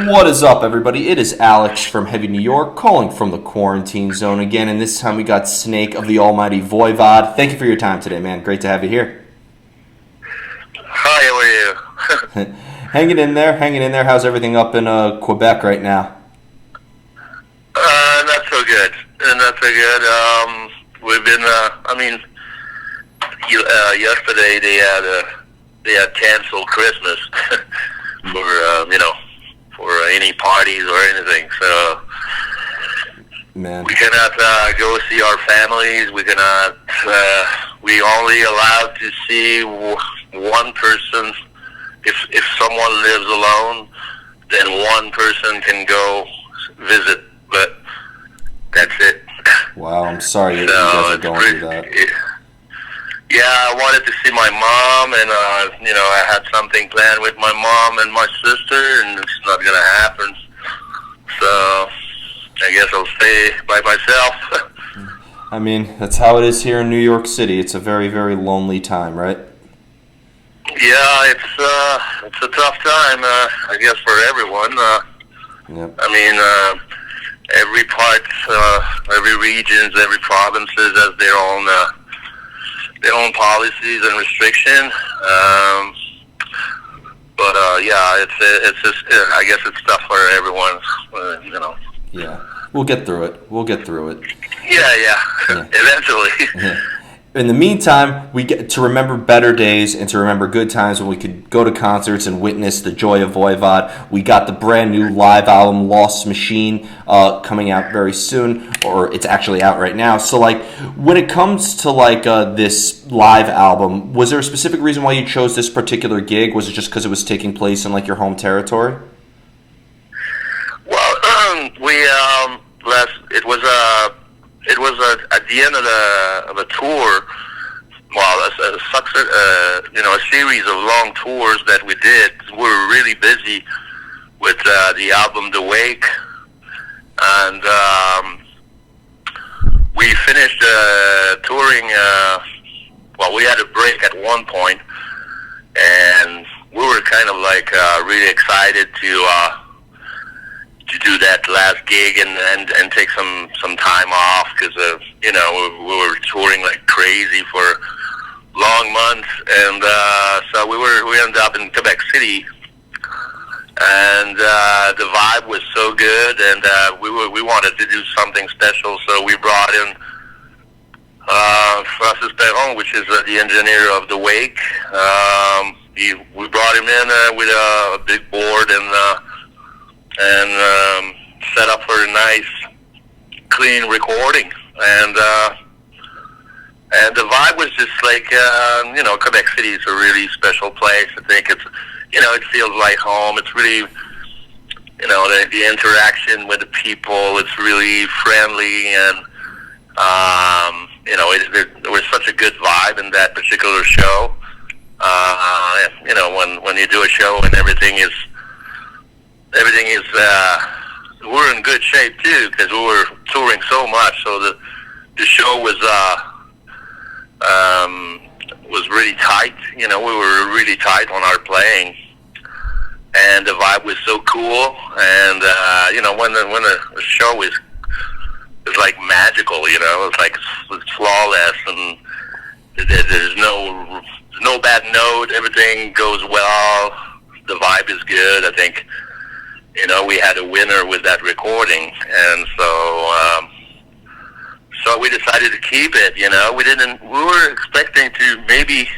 What is up, everybody? It is Alex from Heavy New York, calling from the quarantine zone again, and this time we got Snake of the Almighty Voivod. Thank you for your time today, man. Great to have you here. Hi, how are you? Hanging in there, hanging in there. How's everything up in Quebec right now? Not so good. Not so good. We've been. Yesterday they had canceled Christmas for any parties or anything. So Man, we cannot go see our families. We cannot. We only allowed to see one person. If someone lives alone, then one person can go visit, but that's it. wow, I'm sorry you So guys are it's going through that. Yeah, I wanted to see my mom, and I had something planned with my mom and my sister, and it's not gonna happen. So I guess I'll stay by myself. I mean, that's how it is here in New York City. It's a very, very lonely time, right? Yeah, it's a tough time, I guess, for everyone. Yep. I mean, every part, every regions, every provinces has their own policies and restriction. Yeah, it's just I guess it's tough for everyone. Yeah. We'll get through it. We'll get through it. Yeah. Eventually. Yeah. In the meantime, we get to remember better days and to remember good times when we could go to concerts and witness the joy of Voivod. We got the brand new live album, Lost Machine, coming out very soon, or it's actually out right now. So, when it comes to, this live album, was there a specific reason why you chose this particular gig? Was it just because it was taking place in, your home territory? Well, it was at the end of a tour. Well, a series of long tours that we did. We were really busy with the album The Wake, and we finished touring. We had a break at one point, and we were kind of really excited to do that last gig and take some time off because we were touring like crazy for long months, and so we ended up in Quebec City, and the vibe was so good, and we wanted to do something special, so we brought in Francis Perron, which is the engineer of The Wake. We brought him in with a big board and set up for a nice, clean recording, and the vibe was just Quebec City is a really special place. I think it's, it feels like home. It's really, the interaction with the people. It's really friendly, and there was such a good vibe in that particular show. When you do a show and everything is we're in good shape too because we were touring so much. So the show was really tight. We were really tight on our playing, and the vibe was so cool. And when the show is like magical, it's flawless, and there's no bad note. Everything goes well. The vibe is good. I think. We had a winner with that recording, and so we decided to keep it. We were expecting to maybe,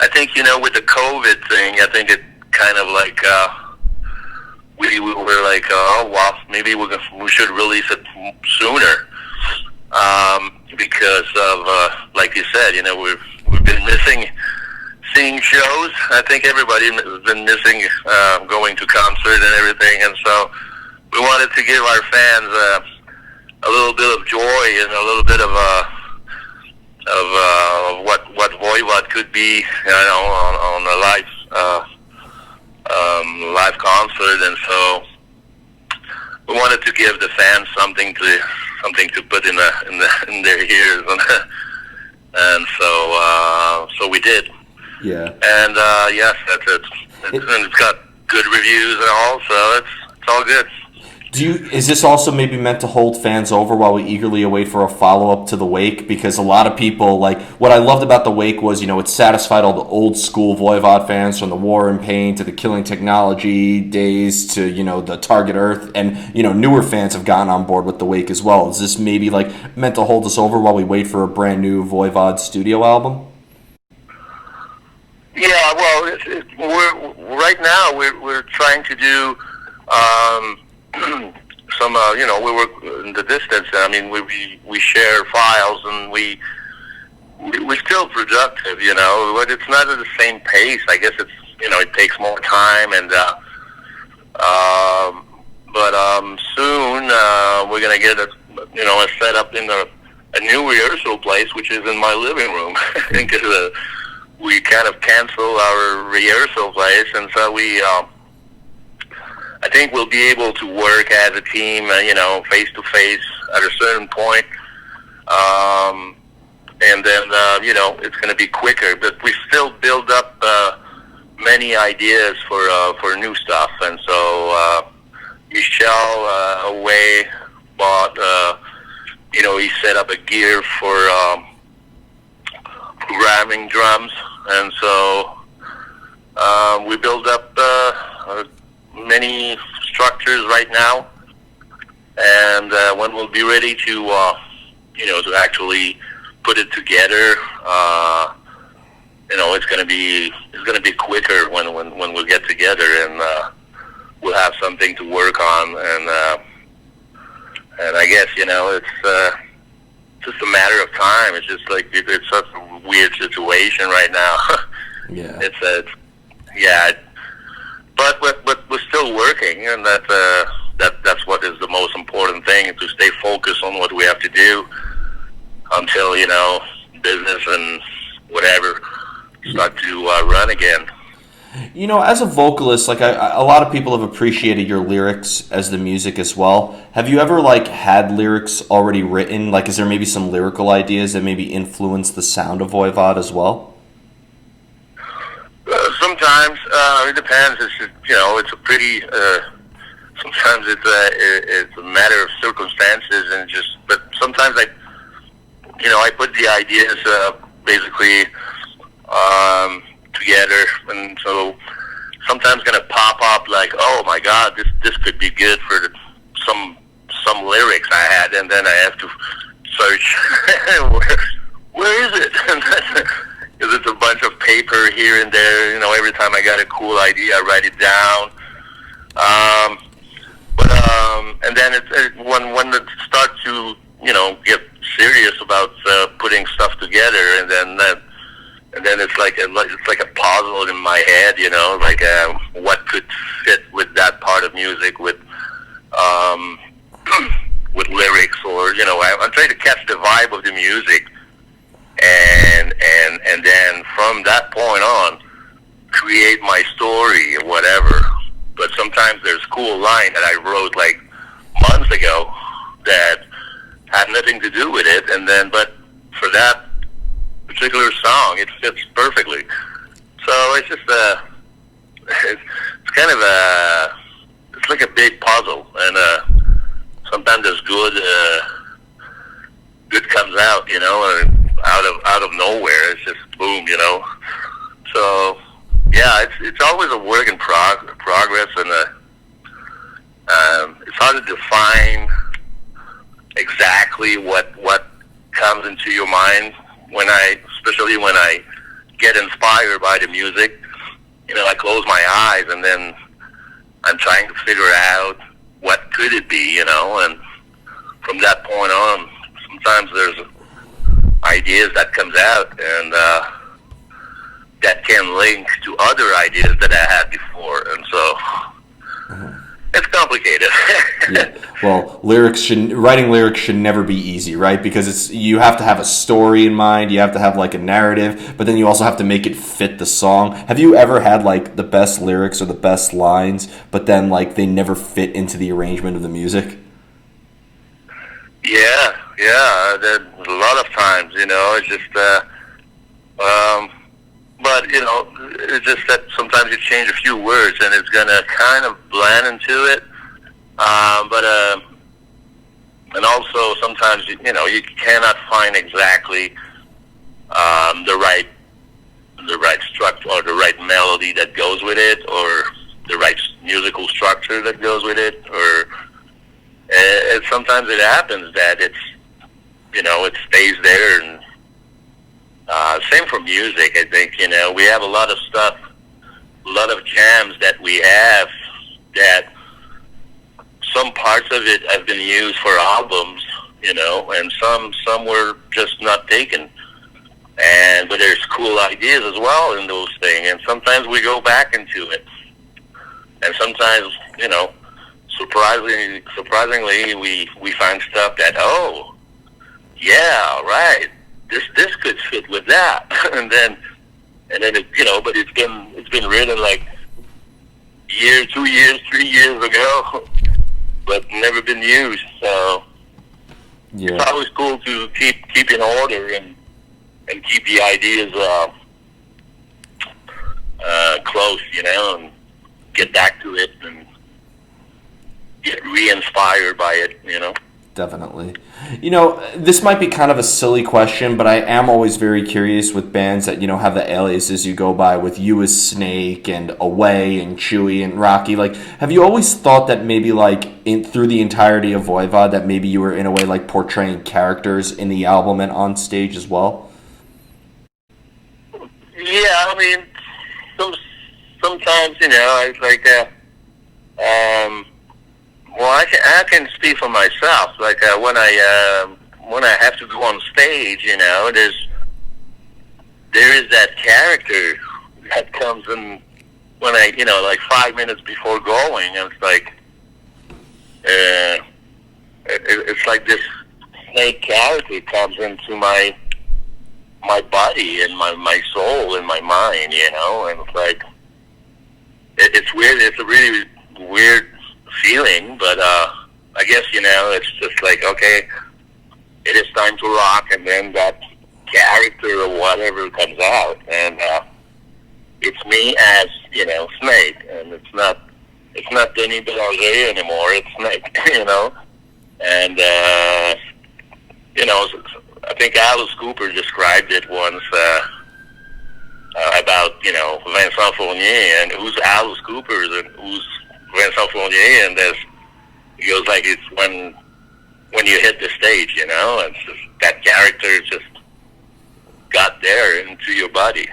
I think, with the COVID thing, I think it kind of we were like, oh, well, maybe we should release it sooner, because of, like you said, we've been missing seeing shows. I think everybody has been missing going to concert and everything, and so we wanted to give our fans a little bit of joy and a little bit of what Voivod could be, on a live concert, and so we wanted to give the fans something to put in their ears, and so we did. Yeah. And yes, that's it. It's got good reviews and all, so all good. Is this also maybe meant to hold fans over while we eagerly await for a follow up to the Wake? Because a lot of people, like, what I loved about the Wake was, it satisfied all the old school Voivod fans, from the War and Pain to the Killing Technology days to, the Target Earth, and, newer fans have gotten on board with the Wake as well. Is this maybe like meant to hold us over while we wait for a brand new Voivod studio album? Yeah, well, we're right now we're trying to do some, we work in the distance. I mean, we share files, and we're still productive, but it's not at the same pace. I guess it's, it takes more time, and soon we're gonna get a setup in a new rehearsal place, which is in my living room. Because we kind of cancel our rehearsal place, and so I think we'll be able to work as a team, face to face at a certain point, and then it's going to be quicker. But we still build up many ideas for new stuff, and so Michel away bought he set up a gear for programming drums, and so we build up many structures right now, and when we'll be ready to to actually put it together, it's gonna be quicker when we'll get together, and we'll have something to work on, and I guess it's just a matter of time. It's just like it's such a weird situation right now. Yeah. But we're still working, and that's what is the most important thing, to stay focused on what we have to do until business and whatever start to run again. As a vocalist, like a lot of people have appreciated your lyrics as the music as well. Have you ever had lyrics already written? Like, is there maybe some lyrical ideas that maybe influence the sound of Voivod as well? Sometimes it depends. It's just, it's a pretty. Sometimes it's a matter of circumstances, but sometimes I put the ideas basically together, and so sometimes gonna pop up like, oh my God, this could be good for some lyrics I had, and then I have to search where is it? Because it's a bunch of paper here and there. Every time I got a cool idea, I write it down. And then when it starts to get serious about putting stuff together, and then it's like a puzzle in my head, like what could fit with that part of music, with with lyrics, or I'm trying to catch the vibe of the music, and then from that point on, create my story or whatever. But sometimes there's cool line that I wrote like months ago that had nothing to do with it, but for that particular song, it fits perfectly. So it's just it's kind of it's like a big puzzle, and sometimes there's good comes out, and out of nowhere. It's just boom, So yeah, it's always a work in progress, and it's hard to define exactly what comes into your mind especially when I get inspired by the music. I close my eyes, and then I'm trying to figure out what could it be, and from that point on, sometimes there's ideas that comes out, and that can link to other ideas that I had before, and so it's complicated. Yeah. Well, writing lyrics should never be easy, right? Because you have to have a story in mind, you have to have like a narrative, but then you also have to make it fit the song. Have you ever had like the best lyrics or the best lines, but then like they never fit into the arrangement of the music? Yeah, a lot of times, it's just but it's just that sometimes you change a few words, and it's gonna kind of blend into it, But and also sometimes you cannot find exactly the right structure or the right melody that goes with it, or the right musical structure that goes with it, or sometimes it happens that it stays there. And same for music. I think we have a lot of stuff, a lot of jams that we have that some parts of it have been used for albums, and some were just not taken. But there's cool ideas as well in those things, and sometimes we go back into it, and sometimes surprisingly we find stuff that, oh yeah, right, this could fit with that. and then but it's been written like year, 2 years, 3 years ago, but never been used. So Yeah. it's always cool to keep in order and keep the ideas close, and get back to it and get re-inspired by it. Definitely. This might be kind of a silly question, but I am always very curious with bands that, have the aliases you go by, with you as Snake and Away and Chewy and Rocky. Like, have you always thought that maybe, like, through the entirety of Voivod, that maybe you were in a way, like, portraying characters in the album and on stage as well? Yeah, I mean, sometimes, I like, well, I can speak for myself. Like, when I have to go on stage, there is that character that comes in when like 5 minutes before going, and it's like, it's like this Snake character comes into my body and my soul and my mind, and it's like, it's weird. It's a really weird feeling, but I guess, it's just like, okay, it is time to rock, and then that character or whatever comes out, and it's me as, Snake, and it's not Denny Belanger anymore, it's Snake. And I think Alice Cooper described it once, about, Vincent Fournier, and who's Alice Cooper and who's Vincent Fournier, and he goes like, it's when you hit the stage, it's just, that character just got there into your body.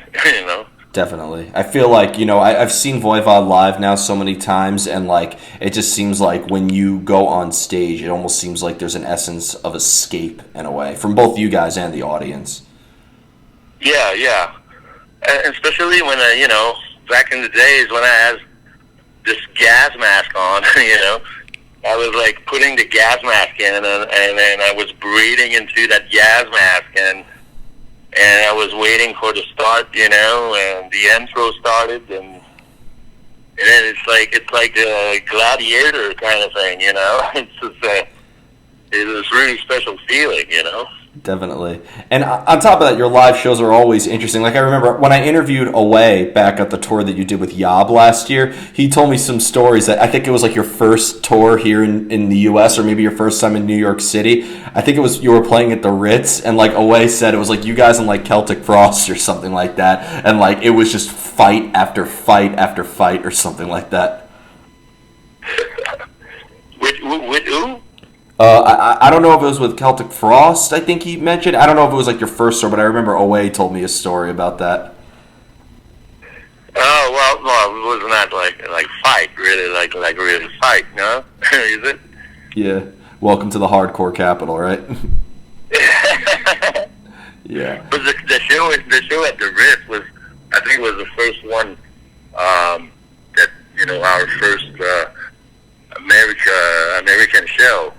Definitely. I feel like, I've seen Voivod live now so many times, and, like, it just seems like when you go on stage, it almost seems like there's an essence of escape, in a way, from both you guys and the audience. Yeah. And especially when, back in the days when I had this gas mask on, I was, like, putting the gas mask in, and then I was breathing into that gas mask, and I was waiting for the start, and the intro started, and then it's like a gladiator kind of thing, It's just it was a really special feeling, Definitely. And on top of that, your live shows are always interesting. Like, I remember when I interviewed Away back at the tour that you did with Yob last year, he told me some stories that I think it was like your first tour here in the U.S., or maybe your first time in New York City. I think it was you were playing at the Ritz, and, like, Away said it was like you guys in, like, Celtic Frost or something like that, and, like, it was just fight after fight after fight or something like that. With who? I don't know if it was with Celtic Frost, I think he mentioned. I don't know if it was like your first tour, but I remember Away told me a story about that. Oh, well, it was not like fight, really, like really fight, no? Is it? Yeah. Welcome to the hardcore capital, right? Yeah. But the show at the Ritz was, I think it was the first one, that, our first American show.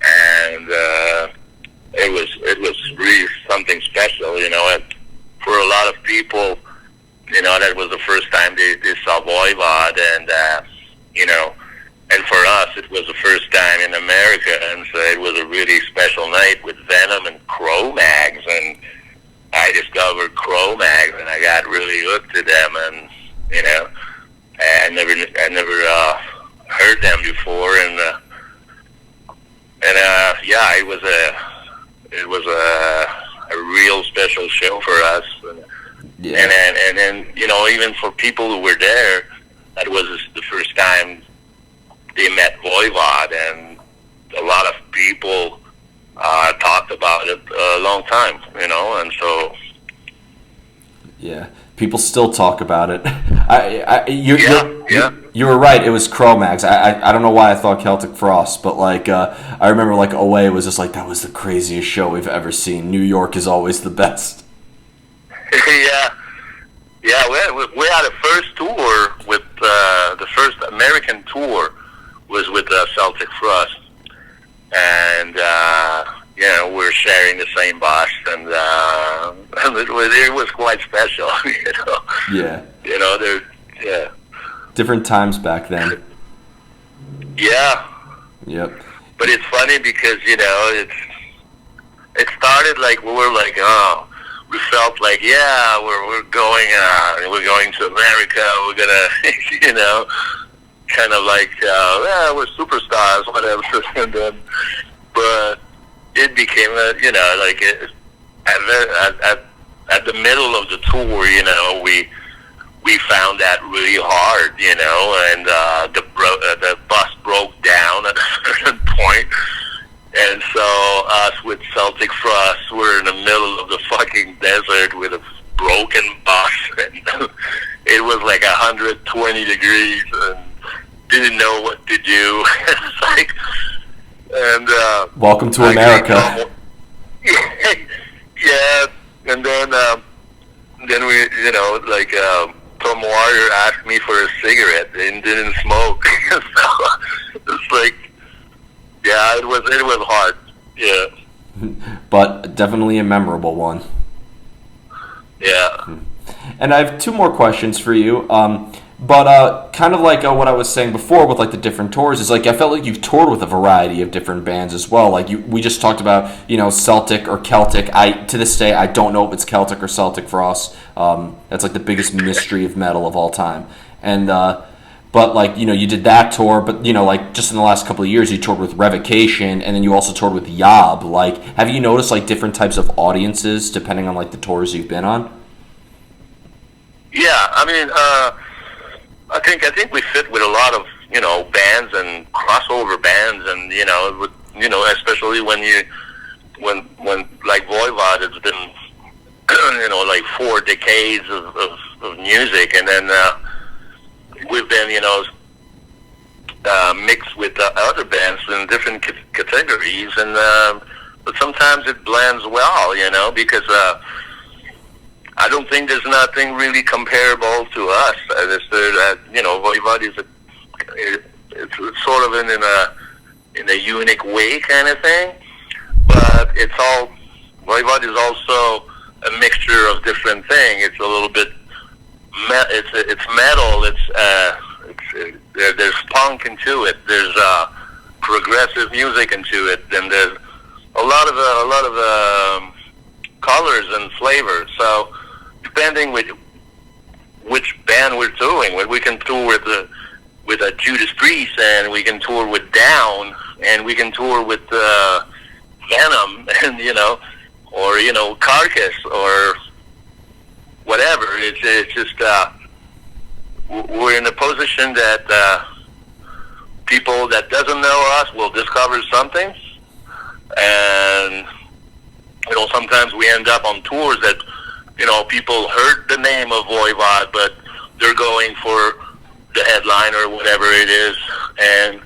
And it was really something special, and for a lot of people, that was the first time they saw Voivod, and and for us, it was the first time in America, and so it was a really special night with Venom and Cro-Mags, and I discovered Cro-Mags, and I got really hooked to them, and I heard them before, and yeah, it was a real special show for us. Yeah. And then even for people who were there, that was the first time they met Voivod, and a lot of people talked about it a long time, and so. Yeah, people still talk about it. You were right. It was Cro-Mags. I don't know why I thought Celtic Frost, but I remember Away was just that was the craziest show we've ever seen. New York is always the best. Yeah. We had a first tour with the first American tour was with Celtic Frost, and we're sharing the same bus, and it was quite special. Yeah. Yeah. Different times back then. Yeah. Yep. But it's funny because it started we were we felt we're going to America, we're gonna kind of we're superstars, whatever. And then but it became at the middle of the tour, we found that really hard, and the bus broke down at a certain point, and so us with Celtic Frost, we're in the middle of the fucking desert with a broken bus, and it was 120 degrees, and didn't know what to do. Welcome to America. Yeah, and then we, Tom Warrior asked me for a cigarette and didn't smoke. So it's it was hard. Yeah. But definitely a memorable one. Yeah. And I have two more questions for you. But kind of what I was saying before with the different tours is I felt like you've toured with a variety of different bands as well. We just talked about Celtic or Celtic. To this day I don't know if it's Celtic or Celtic Frost. That's the biggest mystery of metal of all time. And but you did that tour, but just in the last couple of years you toured with Revocation, and then you also toured with Yob. Have you noticed different types of audiences depending on the tours you've been on? Yeah, I mean. I think we fit with a lot of bands and crossover bands, and especially when Voivod has been 4 decades of music, and then we've been mixed with other bands in different categories, and but sometimes it blends well, because. I don't think there's nothing really comparable to us. Voivod is it's sort of in a unique way kind of thing, but Voivod is also a mixture of different things. It's a little bit it's metal. There's punk into it. There's progressive music into it, and there's a lot of colors and flavors. So depending which band we're touring with, we can tour with a Judas Priest, and we can tour with Down, and we can tour with Venom, and or Carcass or whatever. It's just we're in a position that people that doesn't know us will discover something, and sometimes we end up on tours that people heard the name of Voivod, but they're going for the headline or whatever it is, and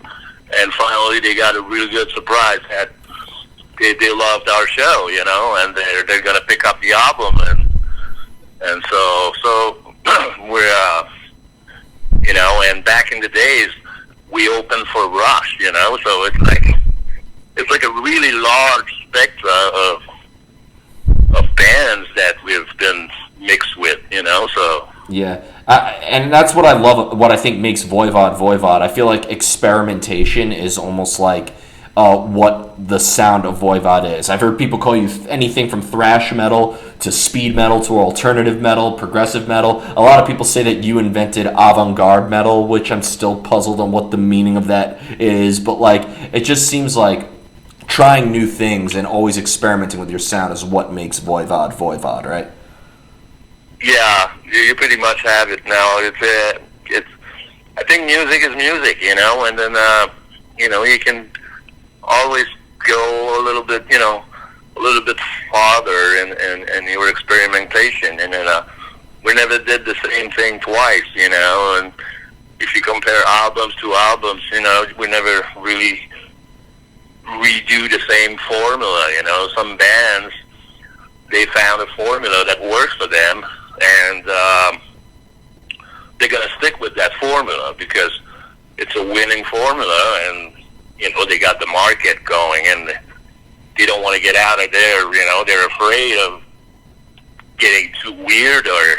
finally they got a really good surprise that they loved our show, and they're gonna pick up the album, and so we're and back in the days we opened for Rush, so it's like a really large spectrum of bands that we've been mixed with, so. Yeah, and that's what I love, what I think makes Voivod. I feel like experimentation is almost like what the sound of Voivod is. I've heard people call you anything from thrash metal to speed metal to alternative metal, progressive metal. A lot of people say that you invented avant-garde metal, which I'm still puzzled on what the meaning of that is. But like, it just seems like trying new things and always experimenting with your sound is what makes Voivod Voivod, right? Yeah, you pretty much have it now. It's. I think music is music, you know, and then you can always go a little bit, a little bit farther in your experimentation, and then we never did the same thing twice, you know. And if you compare albums to albums, we never really redo the same formula, you know. Some bands, they found a formula that works for them, and they're going to stick with that formula because it's a winning formula, and they got the market going, and they don't want to get out of there. They're afraid of getting too weird, or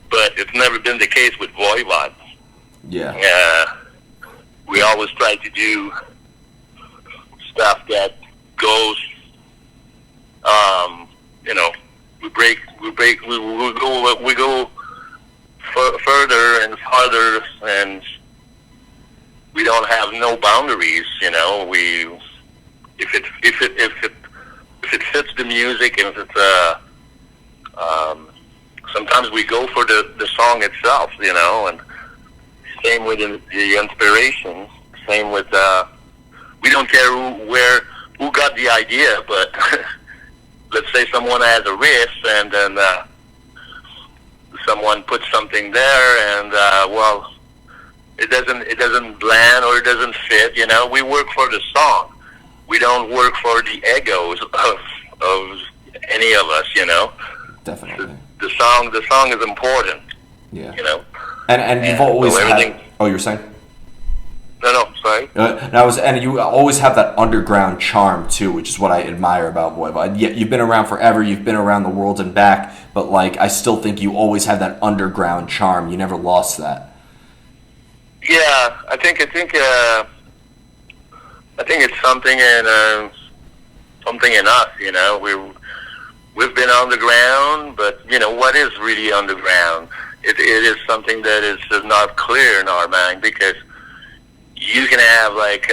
but it's never been the case with Voivod. Yeah. We always try to do stuff that goes, we go further and farther, and we don't have no boundaries. If it fits the music, and if it's sometimes we go for the song itself, and same with the inspiration. Same with we don't care who got the idea, but let's say someone has a riff, and then someone puts something there, and it doesn't blend or it doesn't fit. We work for the song. We don't work for the egos of any of us. Definitely. The song is important. Yeah. And you've always had. Oh, you're saying? No, sorry. And you always have that underground charm too, which is what I admire about Voivod. Yeah, you've been around forever. You've been around the world and back, but like I still think you always have that underground charm. You never lost that. Yeah, I think it's something in us. We've been underground, but what is really underground? It is something that is not clear in our mind, because you can have like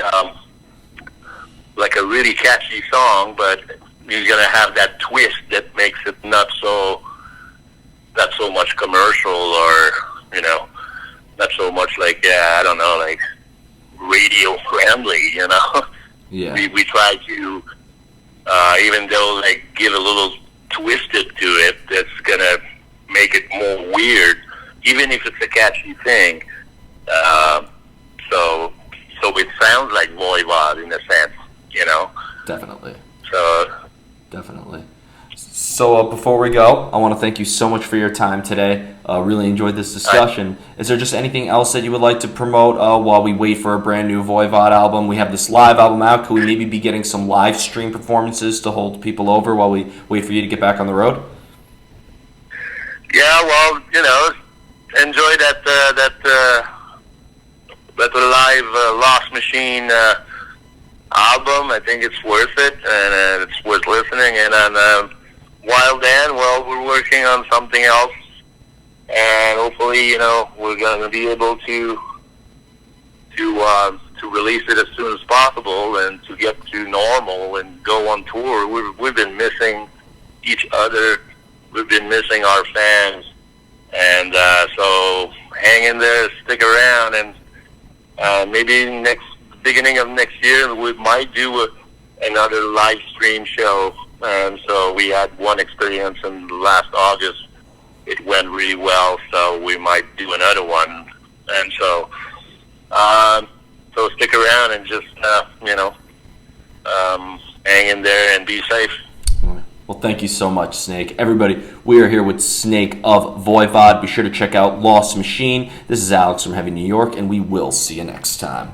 a really catchy song, but you're gonna have that twist that makes it not so much commercial, or not so much like I don't know, like radio friendly. Yeah. We try to even though like give a little twisted to it that's gonna make it more weird, even if it's a catchy thing. So it sounds like Voivod in a sense, Definitely. So Definitely. So before we go, I want to thank you so much for your time today. Really enjoyed this discussion. Is there just anything else that you would like to promote while we wait for a brand new Voivod album? We have this live album out. Could we maybe be getting some live stream performances to hold people over while we wait for you to get back on the road? yeah, well, enjoy that live Lost Machine album. I think it's worth it, and it's worth listening. And then while then, well, we're working on something else, and hopefully, we're going to be able to release it as soon as possible, and to get to normal and go on tour. We've been missing each other. We've been missing our fans, and so hang in there, stick around, and maybe beginning of next year we might do another live stream show. And so we had one experience in last August. It went really well, so we might do another one. And so stick around and just hang in there and be safe. Well, thank you so much, Snake. Everybody, we are here with Snake of Voivod. Be sure to check out Lost Machine. This is Alex from Heavy New York, and we will see you next time.